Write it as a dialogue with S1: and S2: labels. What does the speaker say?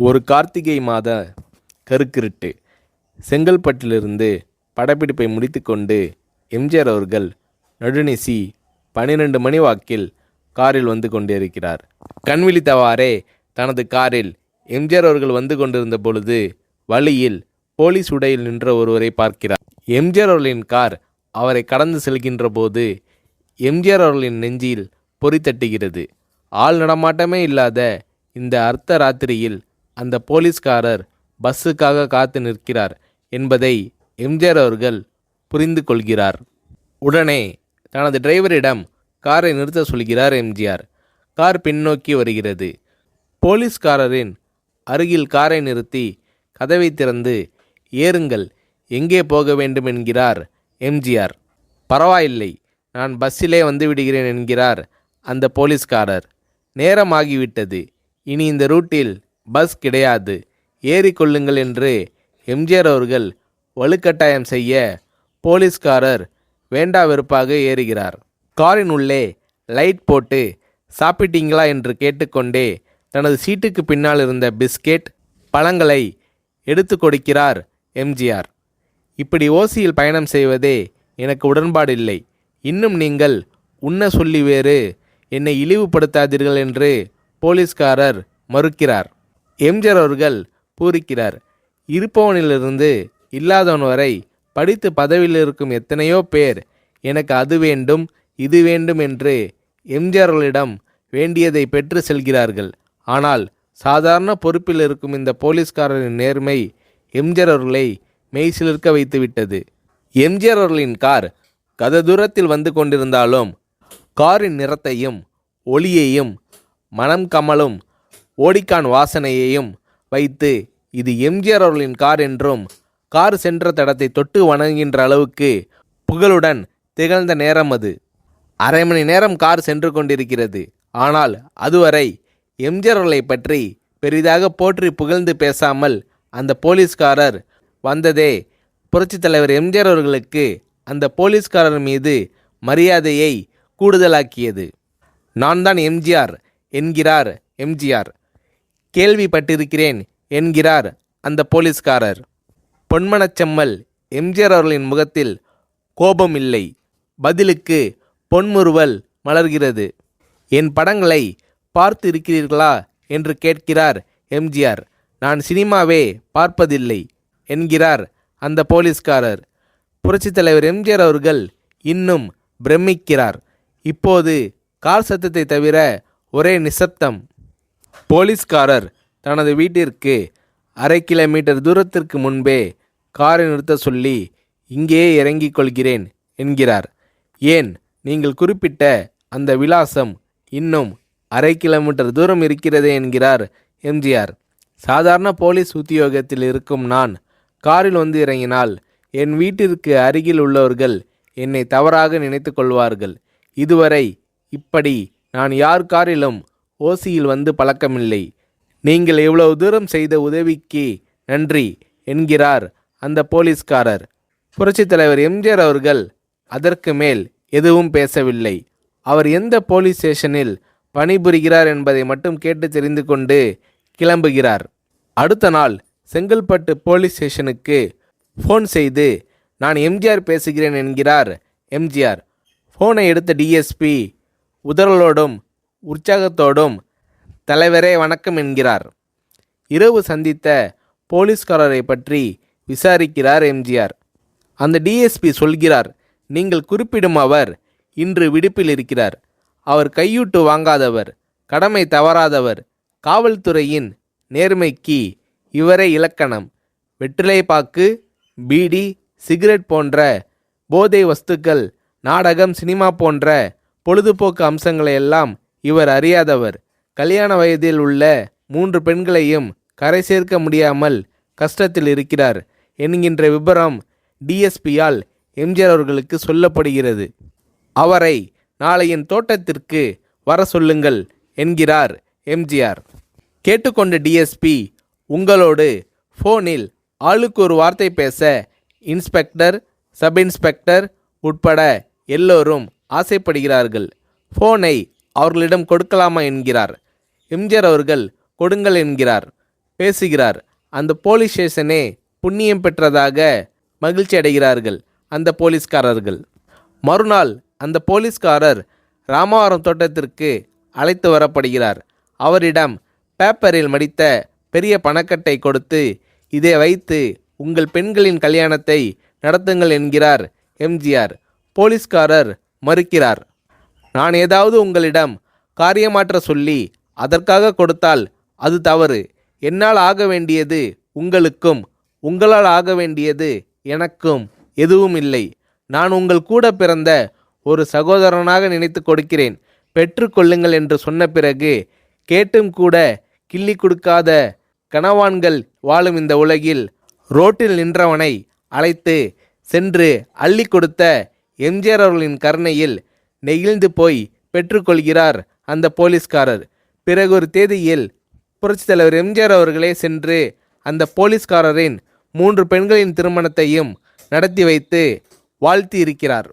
S1: ஒரு கார்த்திகை மாத கருக்கிருட்டு. செங்கல்பட்டிலிருந்து படப்பிடிப்பை முடித்துக்கொண்டு எம்ஜிஆர் அவர்கள் நடுநிசி 12 மணி வாக்கில் காரில் வந்து கொண்டிருக்கிறார். கண் விழித்தவாறே தனது காரில் எம்ஜிஆர் அவர்கள் வந்து கொண்டிருந்த பொழுது வழியில் போலீஸ் உடையில் நின்ற ஒருவரை பார்க்கிறார். எம்ஜிஆர் அவர்களின் கார் அவரை கடந்து செல்கின்ற போது எம்ஜிஆர் அவர்களின் நெஞ்சில் பொறி தட்டுகிறது. ஆள் நடமாட்டமே இல்லாத இந்த அர்த்த ராத்திரியில் அந்த போலீஸ்காரர் பஸ்ஸுக்காக காத்து நிற்கிறார் என்பதை எம்ஜிஆர் அவர்கள் புரிந்து கொள்கிறார். உடனே தனது டிரைவரிடம் காரை நிறுத்த சொல்கிறார் எம்ஜிஆர். கார் பின்னோக்கி வருகிறது. போலீஸ்காரரின் அருகில் காரை நிறுத்தி கதவை திறந்து ஏறுங்கள், எங்கே போக வேண்டும் என்கிறார் எம்ஜிஆர். பரவாயில்லை, நான் பஸ்ஸிலே வந்து விடுகிறேன் என்கிறார் அந்த போலீஸ்காரர். நேரமாகிவிட்டது, இனி இந்த ரூட்டில் பஸ் கிடையாது, ஏறிக்கொள்ளுங்கள் என்று எம்ஜிஆர் அவர்கள் வலுக்கட்டாயம் செய்ய போலீஸ்காரர் வேண்டா வெறுப்பாக ஏறுகிறார். காரின் உள்ளே லைட் போட்டு சாப்பிட்டீங்களா என்று கேட்டுக்கொண்டே தனது சீட்டுக்கு பின்னால் இருந்த பிஸ்கெட் பழங்களை எடுத்து கொடுக்கிறார் எம்ஜிஆர். இப்படி ஓசியில் பயணம் செய்வதே எனக்கு உடன்பாடில்லை. இன்னும் நீங்கள் உண்ண சொல்லி வேறு என்னை இழிவுபடுத்தாதீர்கள் என்று போலீஸ்காரர் மறுக்கிறார். எம்ஜிஆர் அவர்கள் பூரிக்கிறார். இருப்பவனிலிருந்து இல்லாதவன் வரை படித்து பதவியில் இருக்கும் எத்தனையோ பேர் எனக்கு அது வேண்டும் இது வேண்டும் என்று எம்ஜிஆர் அவர்களிடம் வேண்டியதை பெற்று செல்கிறார்கள். ஆனால் சாதாரண பொறுப்பில் இருக்கும் இந்த போலீஸ்காரரின் நேர்மை எம்ஜிஆர் அவர்களை மெய்சிலிர்க்க வைத்துவிட்டது. எம்ஜிஆர் அவர்களின் கார் கத தூரத்தில் வந்து கொண்டிருந்தாலும் காரின் நிறத்தையும் ஒளியையும் மனம் கமலும் ஓடிக்கான் வாசனையையும் வைத்து இது எம்ஜிஆர் அவர்களின் கார் என்றும் கார் சென்ற தடத்தை தொட்டு வணங்குகின்ற அளவுக்கு புகழுடன் திகழ்ந்த நேரம் அது. அரை மணி நேரம் கார் சென்று கொண்டிருக்கிறது. ஆனால் அதுவரை எம்ஜிஆர் அவர்களை பற்றி பெரிதாக போற்றி புகழ்ந்து பேசாமல் அந்த போலீஸ்காரர் வந்ததே புரட்சித் தலைவர் எம்ஜிஆர் அவர்களுக்கு அந்த போலீஸ்காரர் மீது மரியாதையை கூடுதலாக்கியது. நான் தான் எம்ஜிஆர் என்கிறார் எம்ஜிஆர். கேள்விப்பட்டிருக்கிறேன் என்கிறார் அந்த போலீஸ்காரர். பொன்மனச்செம்மல் எம்ஜிஆர் அவர்களின் முகத்தில் கோபம் இல்லை, பதிலுக்கு பொன்முறுவல் மலர்கிறது. என் படங்களை பார்த்து இருக்கிறீர்களா என்று கேட்கிறார் எம்ஜிஆர். நான் சினிமாவே பார்ப்பதில்லை என்கிறார் அந்த போலீஸ்காரர். புரட்சித் தலைவர் எம்ஜிஆர் அவர்கள் இன்னும் பிரமிக்கிறார். இப்போது கார் சத்தத்தை தவிர ஒரே நிசப்தம். போலீஸ்காரர் தனது வீட்டிற்கு அரை கிலோமீட்டர் தூரத்திற்கு முன்பே காரை நிறுத்த சொல்லி இங்கேயே இறங்கிக் கொள்கிறேன் என்கிறார். ஏன், நீங்கள் குறிப்பிட்ட அந்த விலாசம் இன்னும் அரை கிலோமீட்டர் தூரம் இருக்கிறதே என்கிறார் எம்ஜிஆர். சாதாரண போலீஸ் உத்தியோகத்தில் இருக்கும் நான் காரில் வந்து இறங்கினால் என் வீட்டிற்கு அருகில் உள்ளவர்கள் என்னை தவறாக நினைத்து கொள்வார்கள். இதுவரை இப்படி நான் யார் காரிலும் ஓசியில் வந்து பழக்கமில்லை. நீங்கள் இவ்வளவு தூரம் செய்த உதவிக்கு நன்றி என்கிறார் அந்த போலீஸ்காரர். புரட்சித் தலைவர் எம்ஜிஆர் அவர்கள் அதற்கு மேல் எதுவும் பேசவில்லை. அவர் எந்த போலீஸ் ஸ்டேஷனில் பணிபுரிகிறார் என்பதை மட்டும் கேட்டு தெரிந்து கொண்டு கிளம்புகிறார். அடுத்த நாள் செங்கல்பட்டு போலீஸ் ஸ்டேஷனுக்கு ஃபோன் செய்து நான் எம்ஜிஆர் பேசுகிறேன் என்கிறார் எம்ஜிஆர். ஃபோனை எடுத்த டிஎஸ்பி உதறலோடும் உற்சாகத்தோடும் தலைவரே வணக்கம் என்கிறார். இரவு சந்தித்த போலீஸ்காரரை பற்றி விசாரிக்கிறார் எம்ஜிஆர். அந்த டிஎஸ்பி சொல்கிறார், நீங்கள் குறிப்பிடும் அவர் இன்று விடுப்பில் இருக்கிறார். அவர் கையூட்டு வாங்காதவர், கடமை தவறாதவர், காவல்துறையின் நேர்மைக்கு இவரே இலக்கணம். வெற்றிலை பாக்கு, பீடி, சிகரெட் போன்ற போதை வஸ்துக்கள், நாடகம், சினிமா போன்ற பொழுதுபோக்கு அம்சங்களையெல்லாம் இவர் அறியாதவர். கல்யாண வயதில் உள்ள 3 பெண்களையும் கரை சேர்க்க முடியாமல் கஷ்டத்தில் இருக்கிறார் என்கின்ற விபரம் டிஎஸ்பியால் எம்ஜிஆர் அவர்களுக்கு சொல்லப்படுகிறது. அவரை நாளை என் தோட்டத்திற்கு வர சொல்லுங்கள் என்கிறார் எம்ஜிஆர். கேட்டுக்கொண்ட டிஎஸ்பி உங்களோடு ஃபோனில் ஆளுக்கு ஒரு வார்த்தை பேச இன்ஸ்பெக்டர், சப் இன்ஸ்பெக்டர் உட்பட எல்லோரும் ஆசைப்படுகிறார்கள். ஃபோனை அவர்களிடம் கொடுக்கலாமா என்கிறார். எம்ஜிஆர் அவர்கள் கொடுங்கள் என்கிறார். பேசுகிறார். அந்த போலீஸ் ஸ்டேஷனே புண்ணியம் பெற்றதாக மகிழ்ச்சி அடைகிறார்கள் அந்த போலீஸ்காரர்கள். மறுநாள் அந்த போலீஸ்காரர் ராமவரம் தோட்டத்திற்கு அழைத்து வரப்படுகிறார். அவரிடம் பேப்பரில் மடித்த பெரிய பணக்கட்டை கொடுத்து, இதை வைத்து உங்கள் பெண்களின் கல்யாணத்தை நடத்துங்கள் என்கிறார் எம்ஜிஆர். போலீஸ்காரர் மறுக்கிறார். நான் ஏதாவது உங்களிடம் காரியமாற்ற சொல்லி அதற்காக கொடுத்தால் அது தவறு. என்னால் ஆக வேண்டியது உங்களுக்கும், உங்களால் ஆக வேண்டியது எனக்கும் எதுவும் இல்லை. நான் உங்கள் கூட பிறந்த ஒரு சகோதரனாக நினைத்து கொடுக்கிறேன், பெற்றுக்கொள்ளுங்கள் என்று சொன்ன பிறகு கேட்டும் கூட கிள்ளி கொடுக்காத கனவான்கள் வாழும் இந்த உலகில் ரோட்டில் நின்றவனை அழைத்து சென்று அள்ளி கொடுத்த எம்ஜிஆர் அவர்களின் கருணையில் நெகிழ்ந்து போய் பெற்றுக்கொள்கிறார் அந்த போலீஸ்காரர். பிறகு ஒரு தேதியில் புரட்சித் தலைவர் எம்ஜிஆர் அவர்களே சென்று அந்த போலீஸ்காரரின் 3 பெண்களின் திருமணத்தையும் நடத்தி வைத்து வாழ்த்தி இருக்கிறார்.